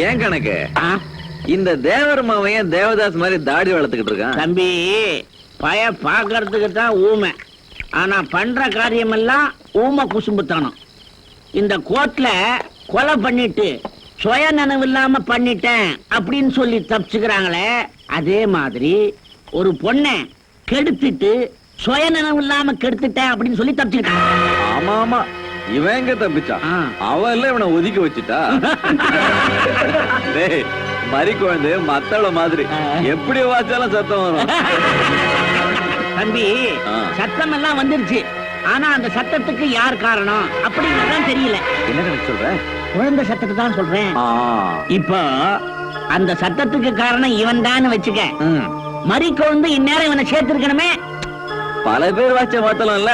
ஏன் கணக்கு இந்த தேவர் மாவையன் தேவதாஸ் மாதிரி தாடி வளர்த்துக்கிட்டு இருக்கான். தம்பி பய பாக்குறதுக்கு தான் ஊமை, ஆனா பண்ற காரியம் எல்லாம் ஊமை குசும்புத்தானம். இந்த கோர்ட்ல கொலை பண்ணிட்டு சுய நினைவு இல்லாம பண்ணிட்டேன் அப்படின்னு சொல்லி தப்பிச்சுக்கிறாங்களே, அதே மாதிரி ஒரு பொண்ணை கெடுத்துட்டு சுய நினைவு இல்லாம கெடுத்துட்டேன் அப்படின்னு சொல்லி தப்பிச்சுக்கிட்டான். ஆமா ஆமா, இவன் எங்க தப்பிச்சான்? அவ இல்ல இவனை ஒதுக்கி வச்சுட்டா. டேய், மறி குழந்தை மத்தள மாதிரி எப்படி வாச்சாலும் சத்தம் வரும். தம்பி சத்தம் எல்லாம் வந்துருச்சு, ஆனா அந்த சத்தத்துக்கு யார் காரணம் அப்படிங்கறதான் தெரியல. என்ன கணக்கு சொல்ற? குழந்தை சத்தத்தை தான் சொல்றேன். இப்போ அந்த சத்தத்துக்கு காரணம் இவன் தான் வச்சுக்க. மறி குழந்தை இந்நேரம் இவனை சேர்த்திருக்கணுமே. பல பேர் வாச்ச மத்தளம்ல,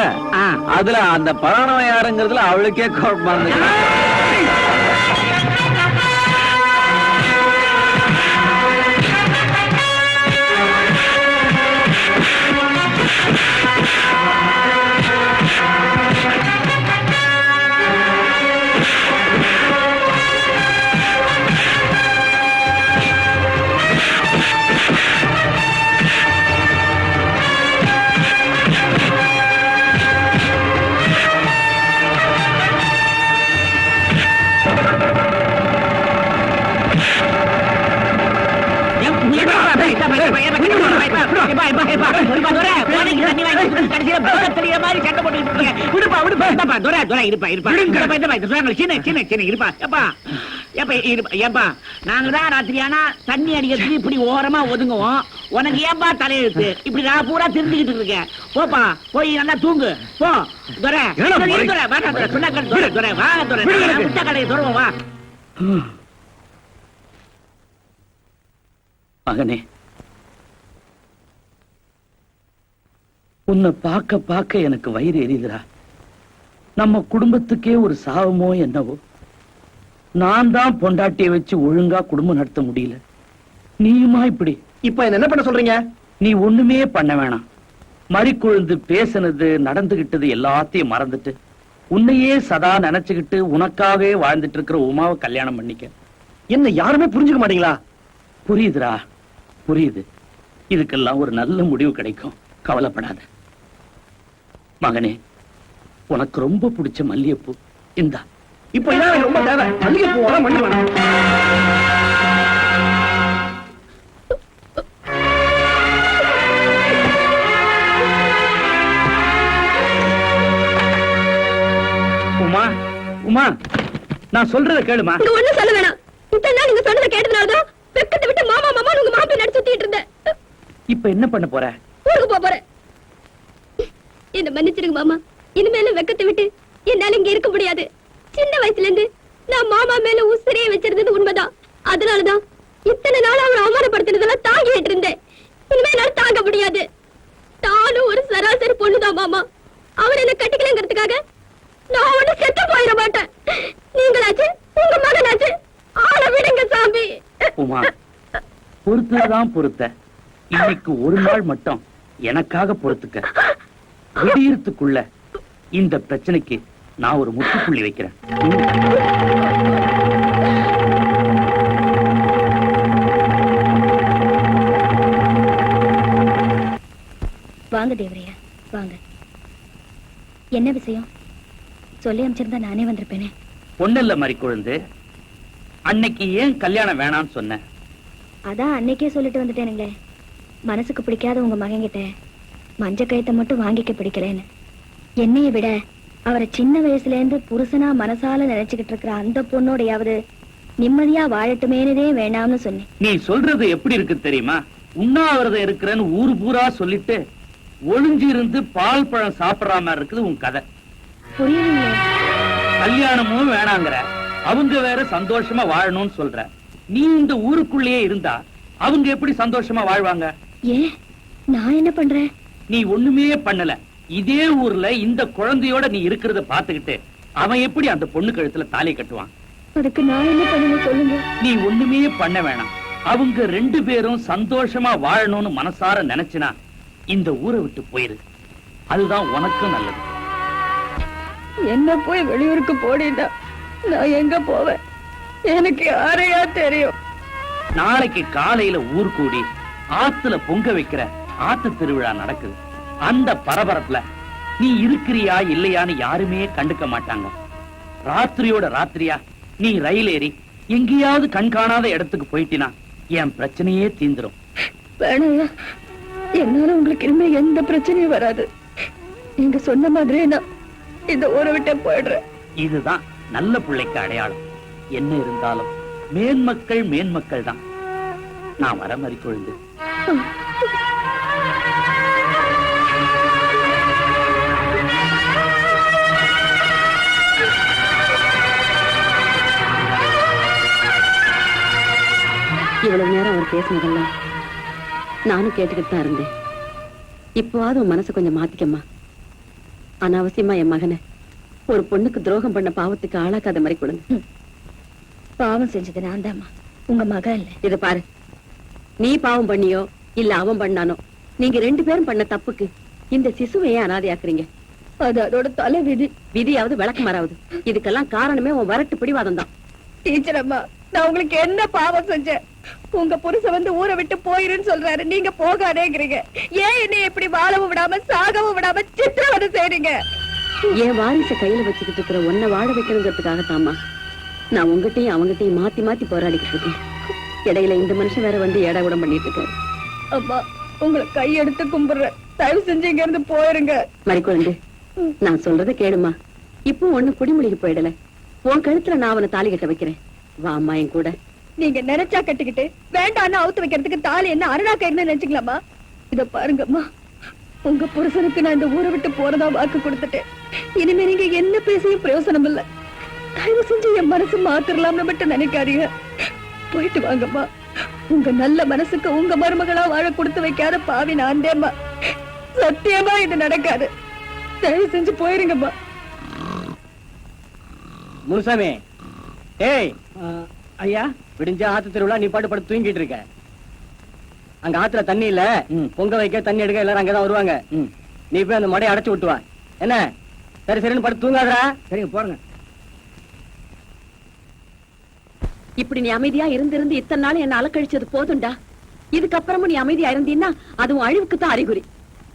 அதுல அந்த பழனவன் யாருங்கிறதுல அவளுக்கே குழப்பமா இருந்துச்சு. நாங்கதான் ராத்திரியானா தண்ணி அடிக்கிறதுக்கு இப்படி ஓரமா ஒதுங்குவோம். உனக்கு ஏன்பா தலையெழுத்து இப்படி நான் பூரா திருந்துகிட்டு இருக்கேன். போப்பா போய் நல்லா தூங்கு போ. துரை முட்டை கடையை துறவோம் வா. மகனே, உன்னை பார்க்க பார்க்க எனக்கு வயிறு எரியுதுடா. நம்ம குடும்பத்துக்கே ஒரு சாவமோ என்னவோ. நான் தான் பொண்டாட்டியை வச்சு ஒழுங்கா குடும்பம் நடத்த முடியல, நீயுமா இப்படி? இப்ப என்ன பண்ண சொல்றீங்க? நீ ஒண்ணுமே பண்ண வேணாம். மறிக்கொழுந்து பேசினது நடந்துகிட்டது எல்லாத்தையும் மறந்துட்டு உன்னையே சதா நினைச்சுக்கிட்டு உனக்காகவே வாழ்ந்துட்டு இருக்கிற உமாவை கல்யாணம் பண்ணிக்க. என்ன யாருமே புரிஞ்சுக்க மாட்டீங்களா? புரியுதுடா, புரியுது. இதுக்கெல்லாம் ஒரு நல்ல முடிவு கிடைக்கும், கவலைப்படாத. மகனே, உனக்கு ரொம்ப பிடிச்ச மல்லிகைப்பூ இந்தா. இப்ப இதான் ரொம்ப தேவை. மல்லிகைப்பூ மண்ணி வேணாம். உமா, உமா, நான் சொல்றத கேளுமா. ஒண்ணு சொல்ல வேணாம். இத்தனை நாள் நீங்க சொன்னதை கேட்டதுனாலதான் வெக்கத்தை விட்டு மாமா மாமா உங்க மாப்பிள்ளை நடிச்சு சுத்திட்டு இருந்தேன். இப்ப என்ன பண்ண போற? ஊருக்கு போறேன். என்ன மன்னிச்சிருங்க மாமா. இனிமேல வெக்கத்தை விட்டு என்னால இங்க இருக்க முடியாது. சின்ன வயசுல இருந்து நான் மாமா மேல உசிரியை வச்சிருந்தது உண்மைதான். அதனாலதான் இத்தனை நாள் அவரை அவமானப்படுத்தினதெல்லாம் தாங்கிட்டு இருந்தேன். இனிமே என்னால தாங்க முடியாது. நானும் ஒரு சராசரி பொண்ணுதான் மாமா. அவர் என்ன கட்டிக்கலங்கிறதுக்காக நான் ஒண்ணு செத்து போயிட மாட்டேன். நீங்களாச்சு உங்க மகனாச்சு ஆள விடுங்க சாமி. உமா, பொறுத்ததான் பொறுத்த. இன்னைக்கு ஒரு நாள் மட்டும் எனக்காக பொறுத்துக்க. விடியறதுக்குள்ள இந்த பிரச்சனைக்கு நான் ஒரு முற்றுப்புள்ளி வைக்கிறேன். வாங்க தேவரையா, வாங்க. என்ன விஷயம் சொல்லி அமைச்சிருந்தா நானே வந்திருப்பேனே. பொண்ணல்ல மறிக்கொழுந்து, அன்னைக்கு ஏன் கல்யாணம் வேணாம்னு சொன்ன? அதான் அன்னைக்கே சொல்லிட்டு வந்துட்டேனுங்களே. மனசுக்கு பிடிக்காத உங்க மகன்கிட்ட மஞ்ச கயத்தை மட்டும் வாங்கிக்க பிடிக்கலன்னு. என்னைய விட அவரை சின்ன வயசுல இருந்து புருஷனா மனசால நினைச்சுக்கிட்டு இருக்கிற அந்த பொண்ணோடையாவது நிம்மதியா வாழட்டுமேனதே வேணாம்னு சொன்னேன். நீ சொல்றது எப்படி இருக்கு தெரியுமா? உண்ணாவிரதம் இருக்கிறேன்னு ஊரு பூரா சொல்லிட்டு ஒளிஞ்சு இருந்து பால் பழம் சாப்பிடற மாதிரி இருக்குது உன் கதை. புரியலையே. கல்யாணமும் வேணாங்கிற, அவங்க வேற சந்தோஷமா வாழணும்னு சொல்ற. நீ இந்த ஊருக்குள்ளேயே இருந்தா அவங்க எப்படி சந்தோஷமா வாழ்வாங்க? ஏன் நான் என்ன பண்றேன்? நீ ஒண்ணுமே பண்ணல. இதே ஊர்ல இந்த குழந்தையோட நீ இருக்கிறத பாத்துக்கிட்டு அவன் எப்படி அந்த பொண்ணு கழுத்துல தாலி கட்டுவான்? அதுக்கு நான் என்ன பண்ணணும் சொல்லுங்க. நீ ஒண்ணுமே பண்ண வேணாம். அவங்க ரெண்டு பேரும் சந்தோஷமா வாழணும்னு மனசார நினைச்சினா இந்த ஊரை விட்டு போயிரு. அதுதான் உனக்கும் நல்லது. என்ன போய் வெளியூருக்கு போடினா நான் எங்க போவேன்? எனக்கு யாரையா தெரியும்? நாளைக்கு காலையில ஊர் கூடி ஆத்துல பொங்க வைக்கிற ஆத்து திருவிழா நடக்குது. அந்த பரபரப்புல நீ இருக்கிறியா இல்லையான்னு யாருமே கண்டுக்க மாட்டாங்க. ராத்திரியோட ராத்திரியா நீ ரயில் ஏறி எங்கேயாவது கண் காணாத இடத்துக்கு போயிட்டினா என் பிரச்சனையே தீந்துரும். வேணாயா, என்னால உங்களுக்கு இனிமே எந்த பிரச்சனையும் வராது. நீங்க சொன்ன மாதிரியே நான் இந்த ஊரை விட்டே போயிடுறேன். இதுதான் நல்ல பிள்ளைக்கு அடையாளம். என்ன இருந்தாலும் மேன்மக்கள் மேன்மக்கள் தான். நான் வர மாதிரி கொழுந்து. இவ்வளவு நேரம் அவர் பேசினதெல்லாம் நானும் கேட்டுக்கிட்டு தான் இருந்தேன். இப்போவாது உன் மனசை கொஞ்சம் மாத்திக்கம்மா. அனாவசியமா என் மகனை ஒரு பொண்ணுக்கு துரோகம் பண்ண பாவத்துக்கு ஆளாக்காத மாதிரி கொடுங்க. பாவம் செஞ்சது நான் தான்மா, உங்க மக இல்ல. இத பாரு, நீ பாவம் பண்ணியோ இல்ல அவன் பண்ணானோ, நீங்க 2 பேரும் பண்ண தப்புக்கு இந்த சிசுவை ஏன் அனாதையாக்குறீங்க? அது அதோட தலை விதி. விதியாவது விளக்கு மாறாவது. இதுக்கெல்லாம் காரணமே உன் வரட்டு பிடிவாதம் தான். டீச்சர் அம்மா, நான் உங்களுக்கு என்ன பாவம் செஞ்சேன்? உங்க புருஷன் வந்து ஊரை விட்டு போயிருன்னு சொல்றாரு, நீங்க போகாதேங்கிறீங்க. ஏன் என்னை இப்படி வாழவும் விடாம சாகவும் விடாம சித்திரவதை செய்றீங்க? என் வாரிச கையில வச்சுக்கிட்டு இருக்கிற உன்னை வாழ வைக்கணுங்கிறதுக்காகத்தாம்மா நான் உங்ககிட்டயும் அவங்ககிட்டயும் மாத்தி மாத்தி போராடிக்கிட்டு இருக்கேன். இடையில இந்த மனுஷன் வேற வந்து ஏடாகூடம் பண்ணிட்டு இருக்காரு. அம்மா, உங்களை கையெடுத்து கும்பிடுறேன், தயவு செஞ்சு இங்க இருந்து போயிருங்க. மறிக்குழந்து, நான் சொல்றத கேளுமா. இப்போ ஒண்ணு குடிமொழிக்கு போயிடல. உன் கழுத்துல நான் அவனை தாலி கட்ட வைக்கிறேன். வா அம்மா என் கூட. நீங்க நினைச்சா கட்டிக்கிட்டு வேண்டான்னு அவுத்து வைக்கிறதுக்கு தாலி என்ன அருணா கயிறுன்னு நினைச்சுக்கலாமா? இத பாருங்கம்மா, உங்க புருஷனுக்கு நான் இந்த ஊரை விட்டு போறதா வாக்கு கொடுத்துட்டேன். இனிமே நீங்க என்ன பேசியும் பிரயோசனம் இல்ல. தயவு செஞ்சு என் மனசு மாத்திரலாம்னு மட்டும் நினைக்காதீங்க. போயிட்டு வாங்கம்மா. உங்க நல்ல மனசுக்கு உங்க மருமகளா வாழ கொடுத்து வைக்காத பாவி நான் தேம்மா. சத்தியமா இது நடக்காது. தயவு செஞ்சு போயிருங்கம்மா. முனுசாமி, ஏய் ஐயா, விடிஞ்சா ஆத்து திருவிழா, நீ பாட்டு படுத்து தூங்கிட்டு இருக்க. அங்க ஆத்துல தண்ணி இல்ல, பொங்க வைக்க தண்ணி எடுக்க எல்லாரும் அங்கதான் வருவாங்க. நீ போய் அந்த மடையை அடைச்சு விட்டு வா. என்ன? சரி சரின்னு படுத்து தூங்காதடா. சரிங்க போறேங்க. இப்படி நீ அமைதியா இருந்து இத்தனை நாள் என்ன அலக்கழிச்சது போதும்டா. இதுக்கப்புறமும் நீ அமைதியா இருந்தீன்னா அதுவும் அழிவுக்கு தான் அறிகுறி.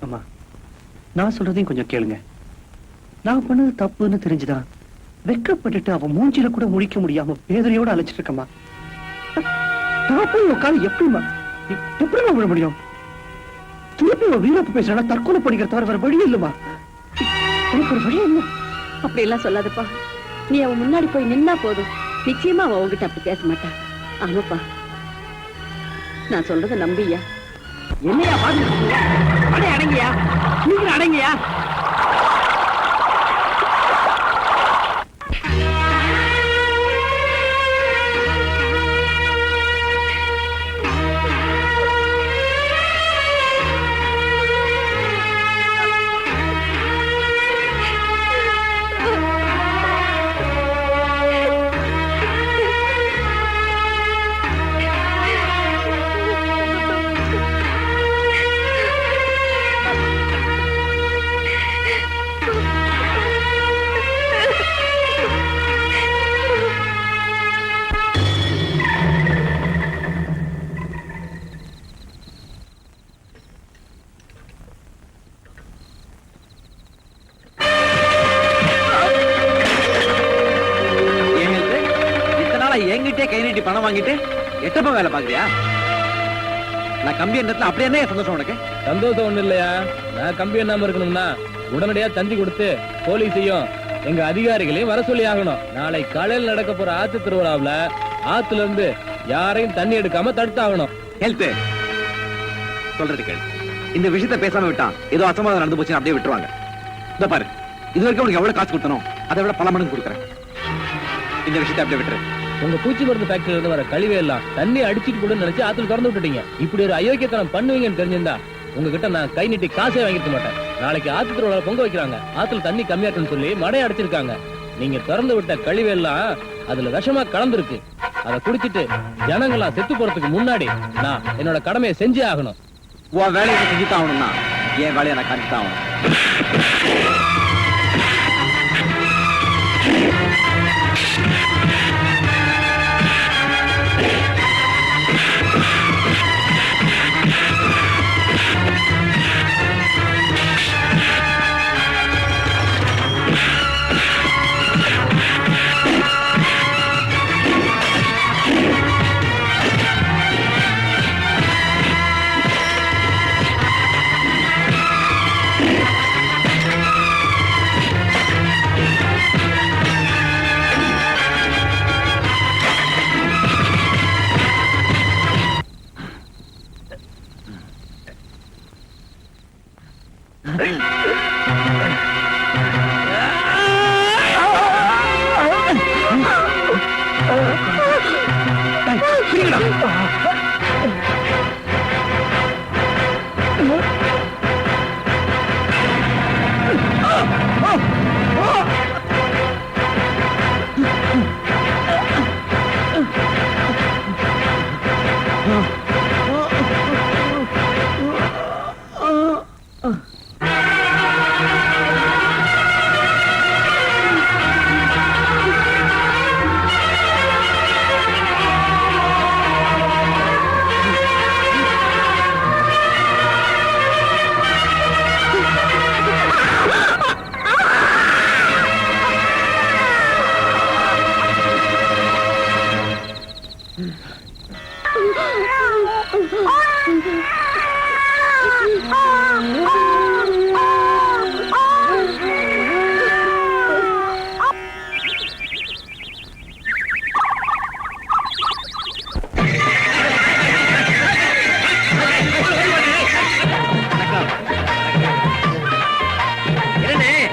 அம்மா, நான் சொல்றதையும் கொஞ்சம் கேளுங்க. நான் பண்ணது தப்புன்னு தெரிஞ்சுதான் வெக்கப்பட்டுட்டு அவன் மூஞ்சில கூட முழிக்க முடியாம வேதனையோட அழைச்சிட்டு இருக்கம்மா. நான் போய் உட்காந்து எப்படிமா விழ முடியும்? திருப்பி வீரப்பு பேசுறா தற்கொலை பண்ணிக்கிற தவிர வேற வழி இல்லம்மா. எனக்கு ஒரு வழி இல்லை. அப்படி எல்லாம் சொல்லாதப்பா. நீ அவன் முன்னாடி போய் நின்னா போதும், நிச்சயமா அவன் உங்ககிட்ட அப்படி பேச மாட்டான். ஆமாப்பா, நான் சொல்றத நம்பியா. என்னையா பாத்துட்டு அடே அடங்கியா, சீக்கிரம் அடங்கியா. என்கிட்டே கை நீட்டி பணம் வாங்கிட்டு எட்டப்ப வேலை பாக்குறியா? நான் கம்பி எண்ணத்துல அப்படியே என்ன சந்தோஷம் உனக்கு? சந்தோஷம் ஒண்ணு இல்லையா? நான் கம்பி எண்ணாம இருக்கணும்னா உடனடியா தந்தி கொடுத்து போலீஸையும் எங்க அதிகாரிகளையும் வர சொல்லி ஆகணும். நாளை காலையில் நடக்க போற ஆத்து திருவிழாவுல ஆத்துல இருந்து யாரையும் தண்ணி எடுக்காம தடுத்தாகணும். ஹெல்த் சொல்றது கேளு. இந்த விஷயத்த பேசாம விட்டான் ஏதோ அசம்பாதம் நடந்து போச்சு அப்படியே விட்டுருவாங்க. இந்த பாரு, இது வரைக்கும் உனக்கு எவ்வளவு காசு கொடுத்தனோ அதை விட பல மடங்கு கொடுக்குறேன். இந்த விஷயத்தை அப்படியே விட்டுரு. உங்க பூச்சி மருந்து ஃபேக்டரியில இருந்து வர கழிவு எல்லாம் தண்ணி அடிச்சிட்டு கூட நினைச்சு ஆத்துல திறந்து விட்டுட்டீங்க. இப்படி ஒரு அயோக்கியத்தனம் பண்ணுவீங்கன்னு தெரிஞ்சிருந்தா உங்ககிட்ட நான் கை நீட்டி காசே வாங்கிருக்க மாட்டேன். நாளைக்கு ஆத்து திருவிழா பொங்க வைக்கிறாங்க. ஆத்துல தண்ணி கம்மியாக்குன்னு சொல்லி மடை அடைச்சிருக்காங்க. நீங்க திறந்து விட்ட கழிவு எல்லாம் அதுல விஷமா கலந்துருக்கு. அதை குடிச்சிட்டு ஜனங்களா செத்து போறதுக்கு முன்னாடி நான் என்னோட கடமையை செஞ்சே ஆகணும். உன் வேலையை செஞ்சுதான் ஆகணும்னா என் வேலையை நான் கண்டித்தான் ஆகணும்.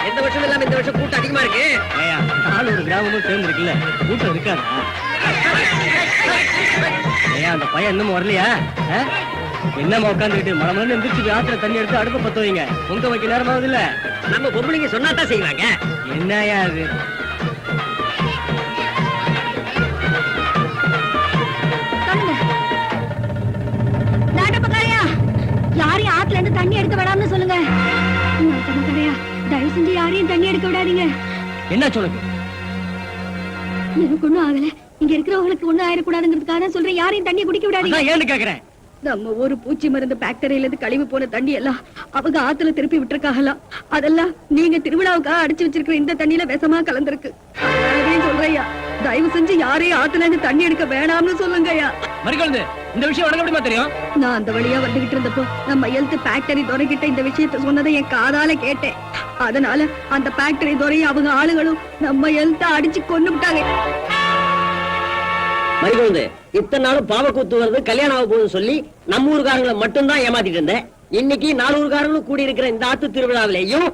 எந்த வருஷம் இல்லாம இந்த வருஷம் கூட்டம் அதிகமா இருக்கு. 400 கிராமமும் சேர்ந்துருக்குல்ல, கூட்டம் இருக்காதா? அந்த பையன் இன்னும் வரலையா? என்னமா உட்காந்துக்கிட்டு மரமரன்னு எந்திரிச்சு ஆத்துல தண்ணி எடுத்து அடுப்ப பத்த வைங்க. பொங்க வைக்க நேரமாவது இல்ல. நம்ம பொம்பளைங்க சொன்னாதான் செய்வாங்க. என்னையா அது? யாரையும் ஆத்துல இருந்து தண்ணி எடுக்க விடாமனு சொல்லுங்க. தயவு செஞ்சு யாரையும் தண்ணி எடுக்க விடாதீங்க. என்ன சொல்லுங்க? எனக்கு ஒண்ணும் ஆகல. இங்க இருக்கிறவங்களுக்கு ஒண்ணும் ஆயிடக்கூடாதுங்கிறதுக்காக சொல்றேன். யாரையும் தண்ணி குடிக்க விடாதீங்க. ஏன்னு கேக்குறேன். நம்ம ஒரு பூச்சி மருந்து ஃபேக்டரியில இருந்து கழிவு போன தண்ணி எல்லாம் அவங்க ஆத்துல திருப்பி விட்டுருக்காகலாம். அதெல்லாம் நீங்க திருவிழாவுக்காக அடிச்சு வச்சிருக்கிற இந்த தண்ணியில விஷமா கலந்துருக்கு. அதையும் சொல்றையா, தயவு செஞ்சு யாரையும் ஆத்துல இருந்து தண்ணி எடுக்க வேணாம்னு சொல்லுங்கய்யா. மறிக்கொழுந்து, இந்த விஷயம் உனக்கு எப்படிமா தெரியும்? நான் அந்த வழியா வந்துகிட்டு இருந்தப்போ நம்ம ஹெல்த் ஃபேக்டரி துறைகிட்ட இந்த விஷயத்த சொன்னதை என் காதால கேட்டேன். அதனால அந்த ஃபேக்டரி துறையும் அவங்க ஆளுகளும் நம்ம ஹெல்த்த அடிச்சு கொண்டு விட்டாங்க. மறிகொழுந்து, இத்தனை நாளும் பாவக்கூத்து வருது, கல்யாணம் ஆக போகுதுன்னு சொல்லி நம்ம ஊருக்காரங்களை மட்டும்தான் ஏமாத்திட்டு இருந்தேன். இன்னைக்கு 4 ஊருக்காரங்களும் கூடி இருக்கிற இந்த ஆத்து திருவிழாவிலையும்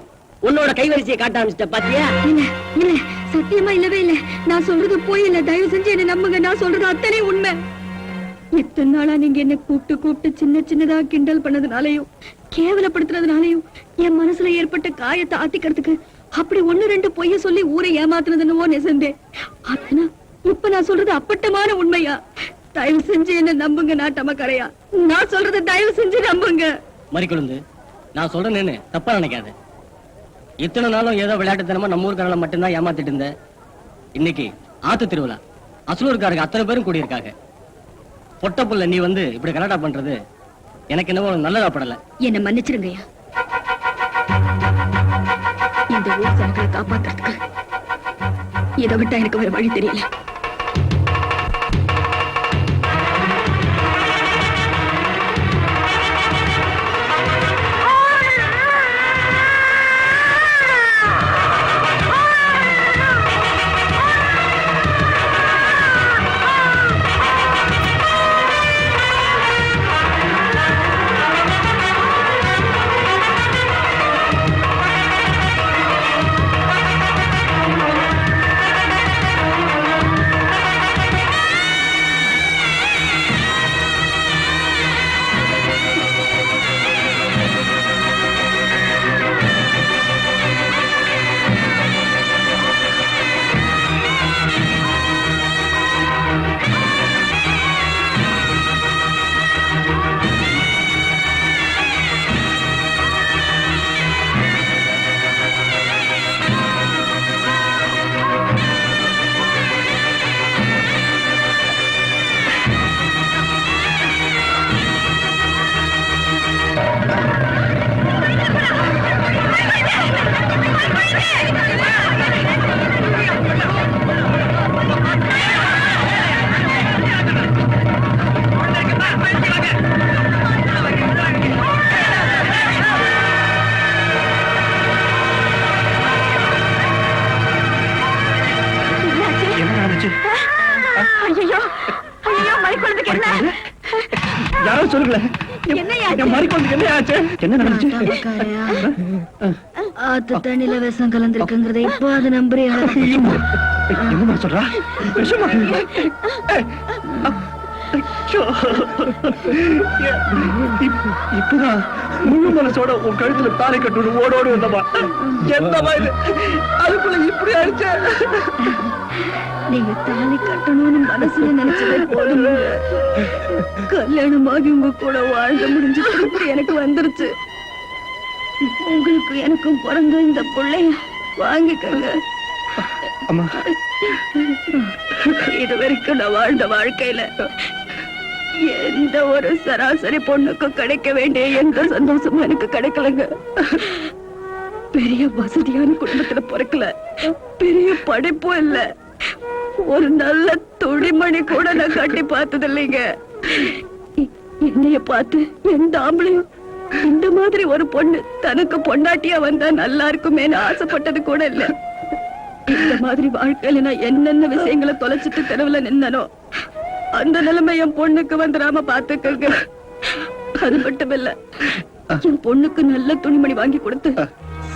உன்னோட கைவரிசையை காட்ட ஆரம்பிச்சிட்ட பாத்தியா? இல்ல இல்ல, சத்தியமா இல்லவே இல்ல. நான் சொல்றது போய் இல்ல. தயவு செஞ்சு என்ன நம்புங்க. நான் சொல்றது அத்தனை உண்மை. இத்தனை நாளா நீங்க என்ன கூப்பிட்டு சின்ன சின்னதா கிண்டல் பண்ணதுனாலையும் கேவலப்படுத்துறதுனாலையும் என் மனசுல ஏற்பட்ட காயத்தை ஆத்திக்கிறதுக்கு அப்படி 1-2 பொய்ய சொல்லி ஊரை ஏமாத்துனதுன்னு நெசந்தேன். ஆனா இப்ப நான் சொல்றது அப்பட்டமான உண்மையா? தயவு செஞ்சு என்ன நம்புங்க நாட்டமக்கரையா. நான் சொல்றது தயவு செஞ்சு நம்புங்க. மறிக்கொழுந்து, நான் சொல்றேன்னு தப்பா நினைக்காத. இத்தனை நாளும் ஏதோ விளையாட்டுத்தனமா நம்ம ஊருக்காரங்களை மட்டும்தான் ஏமாத்திட்டு இருந்த. இன்னைக்கு ஆத்து திருவிழா, அசலூர்காரங்க அத்தனை பேரும் கூடியிருக்காங்க. பொட்ட புள்ள நீ வந்து இப்படி கலாட்டா பண்றது எனக்கு என்னவோ நல்லதா படல. என்ன மன்னிச்சிருங்கய்யா. இந்த ஊர் ஜனங்களை காப்பாத்துறதுக்கு இதை விட்டா எனக்கு வேற வழி தெரியல. ஐயோ ஐயோ, மறிக்கொழுந்துக்கு என்ன? யாரோ சொல்லுங்களேன். என் மறிக்கொழுந்துக்கு என்ன ஆச்சு? என்ன நடந்துச்சு? ஆத்து தண்ணில விஷம் கலந்துருக்குங்கிறத இப்போ அது நம்புறியா? என்னமா சொல்றா? விஷமா? இப்பதான் முழு மனசோட உன் கழுத்துல தாலி கட்டு ஓடோடு வந்தமா. எந்த மாதிரி அதுக்குள்ள இப்படி ஆயிடுச்சு? நீங்க தாலி கட்டணும்னு மனசுல நினைச்சதே போதும். கல்யாணமாகி உங்க கூட வாழ்ந்து முடிஞ்சு திருப்பி எனக்கு வந்துருச்சு. உங்களுக்கு எனக்கும் பிறந்த இந்த பிள்ளைய வாங்கிக்கங்க. அம்மா, இது வரைக்கும் நான் வாழ்ந்த வாழ்க்கையில எந்த ஒரு சராசரி பொண்ணுக்கும் கிடைக்க வேண்டிய எந்த சந்தோஷமும் எனக்கு கிடைக்கலங்க. பெரிய வசதியான குடும்பத்துல பிறக்கல, பெரிய படிப்பும் இல்ல, ஒரு நல்ல துணிமணி கூட நான் கட்டி பார்த்தது இல்லைங்க. என்னைய பார்த்து எந்த ஆம்பளையும் இந்த மாதிரி ஒரு பொண்ணு தனக்கு பொண்டாட்டியா வந்தா நல்லா இருக்குமேன்னு ஆசைப்பட்டது கூட இல்ல. இந்த மாதிரி வாழ்க்கையில நான் என்னென்ன விஷயங்களை தொலைச்சிட்டு தெருவுல நின்னனோ அந்த நிலைமை என் பொண்ணுக்கு வந்துடாம பாத்துக்கங்க. அது மட்டும் இல்ல, என் பொண்ணுக்கு நல்ல துணிமணி வாங்கி கொடுத்து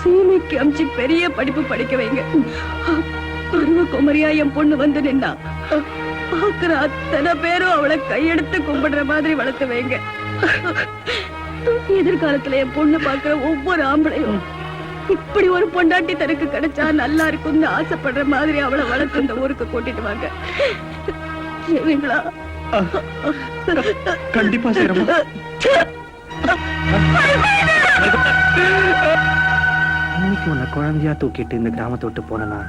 சீமைக்கு அமிச்சு பெரிய படிப்பு படிக்க வைங்க. பருவ குமரியா என் பொண்ணு வந்து நின்னா பாக்குற அத்தனை பேரும் அவளை கையெடுத்து கும்பிடுற மாதிரி வளர்த்து வைங்க. எதிர்காலத்துல என் பொண்ணு பாக்குற ஒவ்வொரு ஆம்பளையும் இப்படி ஒரு பொண்டாட்டி தனக்கு கிடைச்சா நல்லா இருக்கும்னு ஆசைப்படுற மாதிரி அவளை வளர்த்து இந்த ஊருக்கு கூட்டிட்டு வாங்க. கண்டிப்பா செய்யறோம். இன்னைக்கு உன்னை குழந்தையா தூக்கிட்டு இந்த கிராமத்தை விட்டு போனா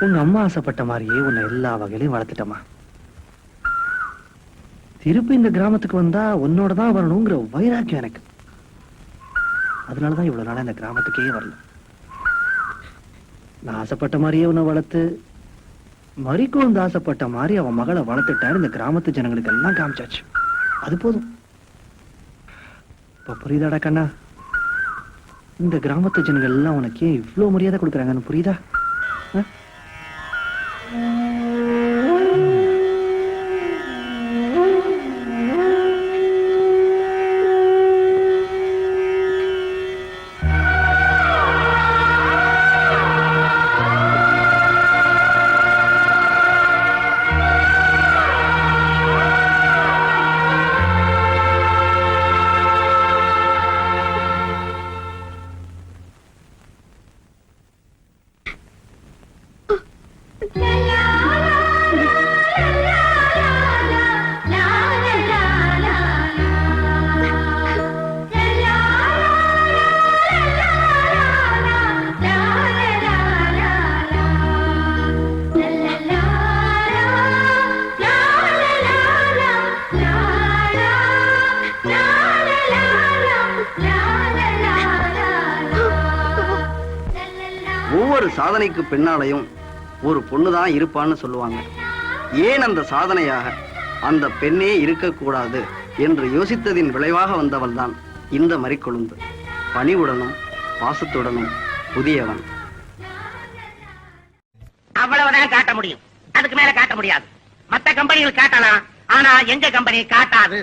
உங்க அம்மா ஆசைப்பட்ட மாதிரியே உன்னை எல்லா வகையிலையும் வளர்த்துட்டமா. திருப்பி இந்த கிராமத்துக்கு வந்தா உன்னோடதான் வரணுங்கிற வைராக்கியம் எனக்கு. அதனாலதான் இவ்வளவு நாளா இந்த கிராமத்துக்கே வரல. நான் ஆசைப்பட்ட மாதிரியே உன்னை வளர்த்து மறிக்கொழுந்து ஆசைப்பட்ட மாதிரி அவன் மகளை வளர்த்துட்டாரு இந்த கிராமத்து ஜனங்களுக்கு எல்லாம் காமிச்சாச்சு. அது போதும். இப்ப புரியுதாடா கண்ணா? இந்த கிராமத்து ஜனங்கள் எல்லாம் உனக்கு ஏன் இவ்வளவு மரியாதை கொடுக்குறாங்கன்னு புரியுதா? ஒவ்வொரு சாதனைக்கு பின்னாலையும் ஒரு பொண்ணுதான் இருப்பான்னு சொல்லுவாங்க. ஏன் அந்த சாதனையாக அந்த பெண்ணே இருக்கக்கூடாது என்று யோசித்ததின் விளைவாக வந்தவள் தான் இந்த மறிக்கொழுந்து. பணிவுடனும் பாசத்துடனும் புதியவன். அவ்வளவுதான் காட்ட முடியும், அதுக்கு மேல காட்ட முடியாது. மத்த கம்பெனிகள் காட்டலாம், ஆனா எங்க கம்பெனி காட்டாது.